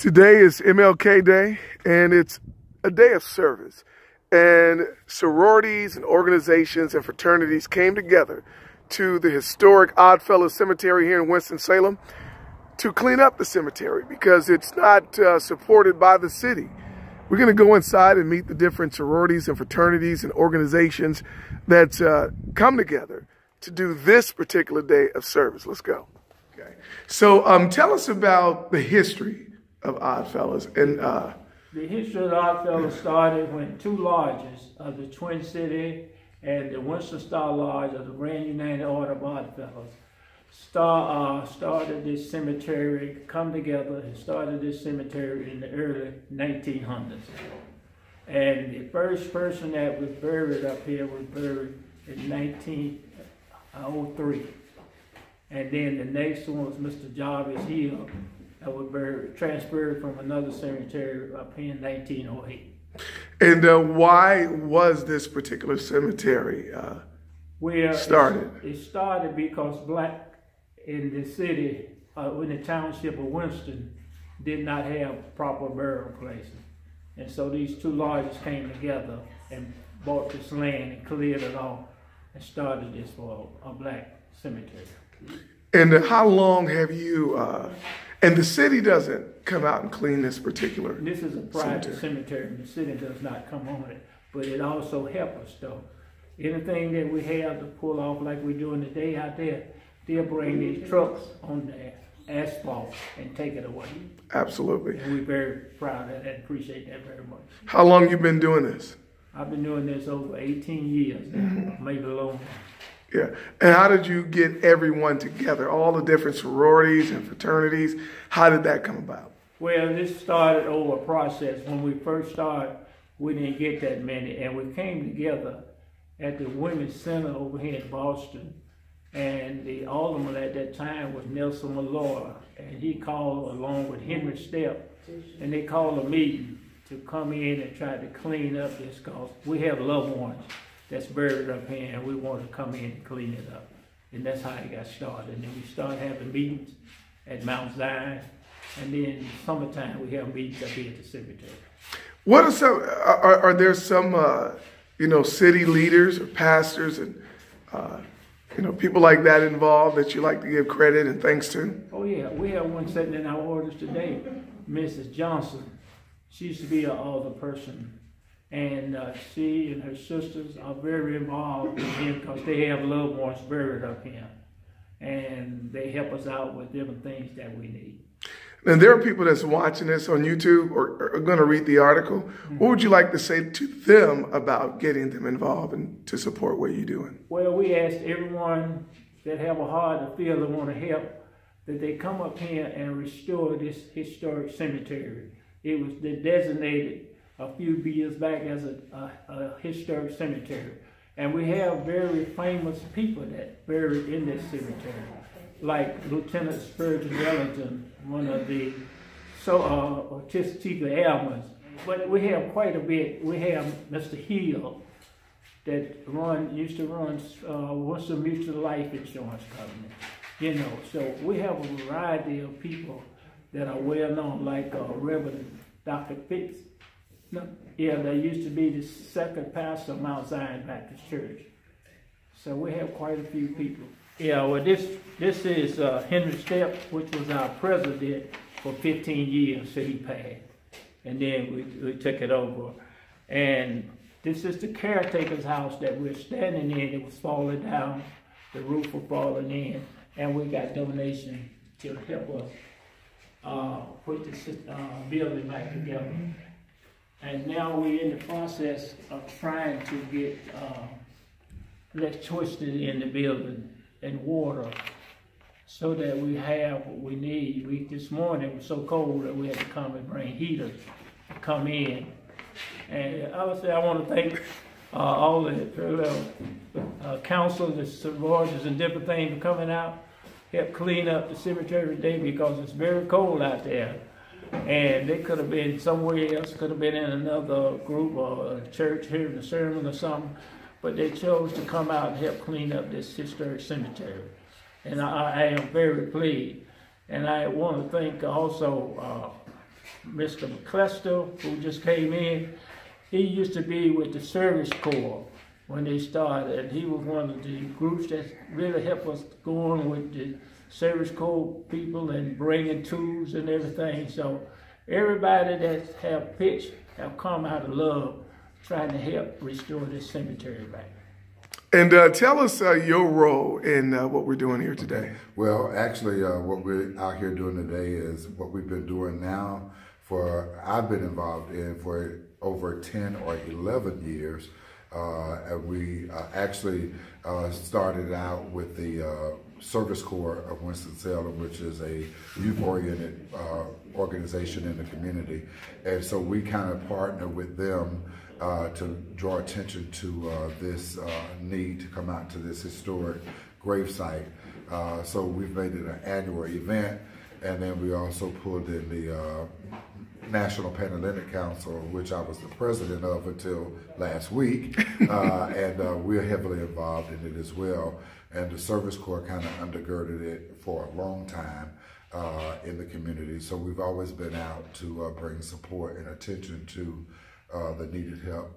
Today is MLK Day, and it's a day of service. And sororities and organizations and fraternities came together to the historic Oddfellows Cemetery here in Winston-Salem to clean up the cemetery because it's not supported by the city. We're going to go inside and meet the different sororities and fraternities and organizations that come together to do this particular day of service. Let's go. Okay. So tell us about the history of Oddfellows. And the history of Oddfellows started when two lodges of the Twin City and the Winston-Salem Lodge of the Grand United Order of Oddfellows started this cemetery, come together and started this cemetery in the early 1900s. And the first person that was buried up here was buried in 1903. And then the next one was Mr. Jarvis Hill, that was transferred from another cemetery up here in 1908. And why was this particular cemetery started? It started because black in the city, in the township of Winston, did not have proper burial places. And so these two lodges came together and bought this land and cleared it off and started this for a black cemetery. And how long have you, and the city doesn't come out and clean this particular cemetery? This is a private cemetery, and the city does not come on it, but it also helps us though. Anything that we have to pull off like we're doing today out there, they'll bring these trucks on the asphalt and take it away. Absolutely. And we're very proud of that and appreciate that very much. How long you been doing this? I've been doing this over 18 years now, maybe longer. Yeah. And how did you get everyone together, all the different sororities and fraternities? How did that come about? Well, this started over a process. When we first started, we didn't get that many, and we came together at the Women's Center over here in Boston. And the alderman at that time was Nelson Malloy, and he called along with Henry Stepp, and they called a meeting to come in and try to clean up this because we have loved ones that's buried up here, and we wanted to come in and clean it up. And that's how it got started. And then we started having meetings at Mount Zion, and then in the summertime we have meetings up here at the cemetery. What are some? Are there some city leaders or pastors and people like that involved that you like to give credit and thanks to? Oh yeah, we have one sitting in our orders today, Mrs. Johnson. She used to be an older person, and she and her sisters are very involved in here because they have loved ones buried up here, and they help us out with different things that we need. And there are people that's watching this on YouTube or are going to read the article. Mm-hmm. What would you like to say to them about getting them involved and to support what you're doing? Well, we asked everyone that have a heart to feel they want to help that they come up here and restore this historic cemetery. It was designated a few years back as a historic cemetery. And we have very famous people that buried in this cemetery, like Lieutenant Spurgeon Wellington, one of the artistic airmen. But we have quite a bit. We have Mr. Hill that used to run Winston Mutual Life Insurance Company. So we have a variety of people that are well known, like Reverend Dr. Fitz. Yeah, they used to be the second pastor of Mount Zion Baptist Church. So we have quite a few people. Yeah, well, this is Henry Stepp, which was our president for 15 years till he passed. And then we took it over. And this is the caretaker's house that we're standing in. It was falling down. The roof was falling in. And we got donation to help us put this building back together. And now we're in the process of trying to get electricity in the building and water so that we have what we need. This morning it was so cold that we had to come and bring heaters to come in. And I would say I want to thank all the councils, the sororities and different things for coming out, help clean up the cemetery today because it's very cold out there. And they could have been somewhere else, could have been in another group or a church hearing a sermon or something, but they chose to come out and help clean up this historic cemetery. And I am very pleased. And I want to thank also Mr. McClester, who just came in. He used to be with the Service Corps when they started, and he was one of the groups that really helped us go on with the Service Corps people and bringing tools and everything. So everybody that have pitched have come out of love, trying to help restore this cemetery back. And tell us your role in what we're doing here today. Well, actually, what we're out here doing today is what we've been doing now I've been involved in for over 10 or 11 years. And we actually started out with the Service Corps of Winston-Salem, which is a youth-oriented organization in the community. And so we kind of partner with them to draw attention to this need to come out to this historic gravesite. So we've made it an annual event, and then we also pulled in the National Panhellenic Council, which I was the president of until last week, and we're heavily involved in it as well. And the Service Corps kind of undergirded it for a long time in the community. So we've always been out to bring support and attention to the needed help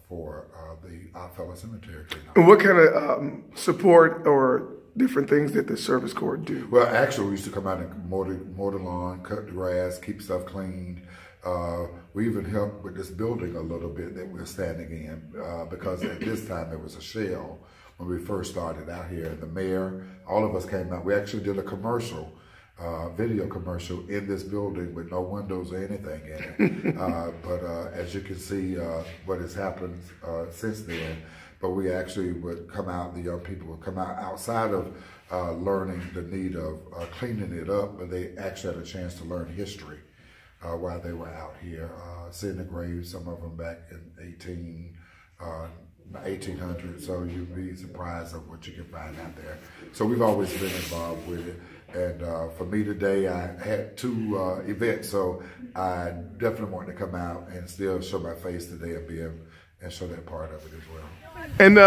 for the Oddfellow Cemetery cleanup. And what kind of support or different things that the Service Corps do? Well, actually, we used to come out and mow the lawn, cut the grass, keep stuff cleaned. We even helped with this building a little bit that we're standing in because at this time it was a shell when we first started out here. And the mayor, all of us came out. We actually did a commercial, video commercial in this building with no windows or anything in it. But as you can see, what has happened since then. But we actually would come out, the young people would come out outside of learning the need of cleaning it up, but they actually had a chance to learn history while they were out here, seeing the graves, some of them back in 1800, so you'd be surprised at what you can find out there. So we've always been involved with it. And for me today, I had two events, so I definitely wanted to come out and still show my face today and show that part of it as well. And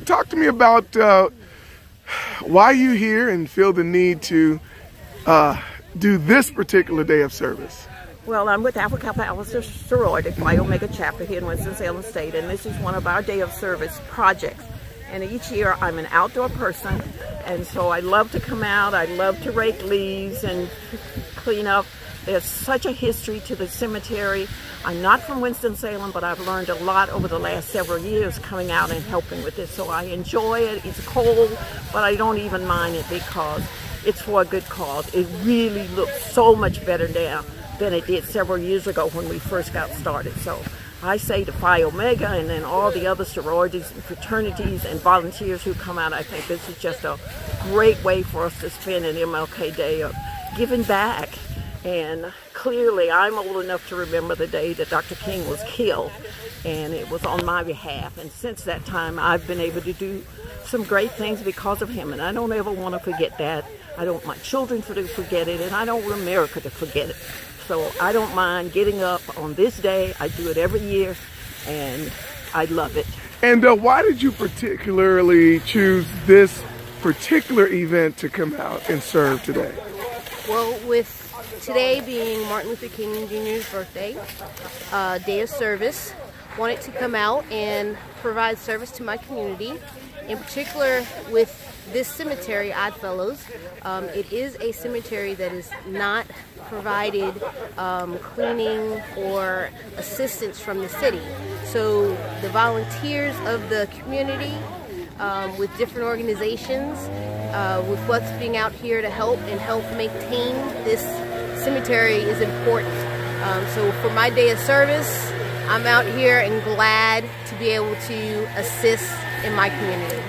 talk to me about why you here and feel the need to do this particular day of service. Well, I'm with Alpha Kappa Alpha Sorority, Phi Omega Chapter here in Winston-Salem State, and this is one of our day of service projects. And each year I'm an outdoor person, and so I love to come out. I love to rake leaves and clean up. There's such a history to the cemetery. I'm not from Winston-Salem, but I've learned a lot over the last several years coming out and helping with this. So I enjoy it. It's cold, but I don't even mind it because it's for a good cause. It really looks so much better now than it did several years ago when we first got started. So I say to Phi Omega and then all the other sororities and fraternities and volunteers who come out, I think this is just a great way for us to spend an MLK Day of giving back. And clearly I'm old enough to remember the day that Dr. King was killed, and it was on my behalf. And since that time I've been able to do some great things because of him, and I don't ever want to forget that. I don't want my children to forget it, and I don't want America to forget it. So I don't mind getting up on this day. I do it every year, and I love it. And why did you particularly choose this particular event to come out and serve today? Well, with today being Martin Luther King Jr.'s birthday, day of service, wanted to come out and provide service to my community. In particular, with this cemetery, Oddfellows, it is a cemetery that is not provided cleaning or assistance from the city. So the volunteers of the community with different organizations, with what's being out here to help maintain this cemetery is important. So for my day of service, I'm out here and glad to be able to assist in my community.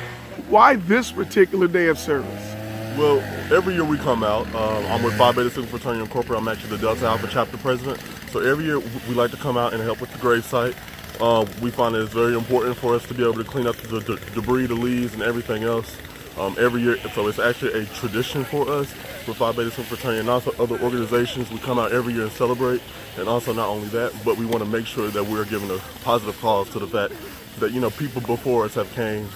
Why this particular day of service? Well, every year we come out. I'm with Phi Beta Sigma Fraternity Incorporated. I'm actually the Delta Alpha Chapter President. So every year we like to come out and help with the gravesite. We find that it's very important for us to be able to clean up the debris, the leaves, and everything else every year. So it's actually a tradition for us with Phi Beta Sigma Fraternity and also other organizations. We come out every year and celebrate. And also not only that, but we want to make sure that we're giving a positive cause to the fact that, you know, people before us have came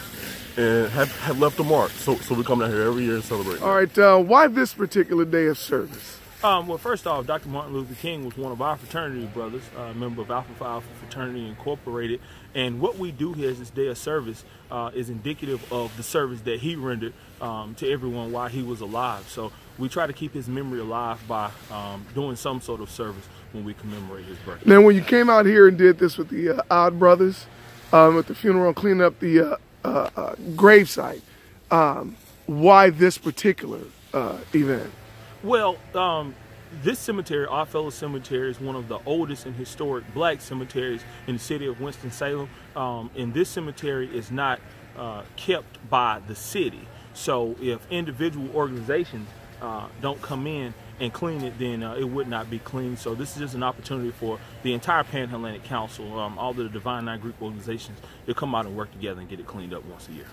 and have left a mark. So we come out here every year and celebrate. All right, why this particular day of service? Well, first off, Dr. Martin Luther King was one of our fraternity brothers, a member of Alpha Phi Alpha Fraternity Incorporated. And what we do here is this day of service is indicative of the service that he rendered to everyone while he was alive. So we try to keep his memory alive by doing some sort of service when we commemorate his birthday. Now, when you came out here and did this with the Odd Brothers, with the funeral, cleaning up the gravesite, why this particular event? Well, this cemetery, Oddfellow Cemetery, is one of the oldest and historic black cemeteries in the city of Winston-Salem. And this cemetery is not kept by the city. So if individual organizations don't come in and clean it, then it would not be clean. So this is just an opportunity for the entire Pan-Atlantic Council, all the Divine Nine Group organizations, to come out and work together and get it cleaned up once a year.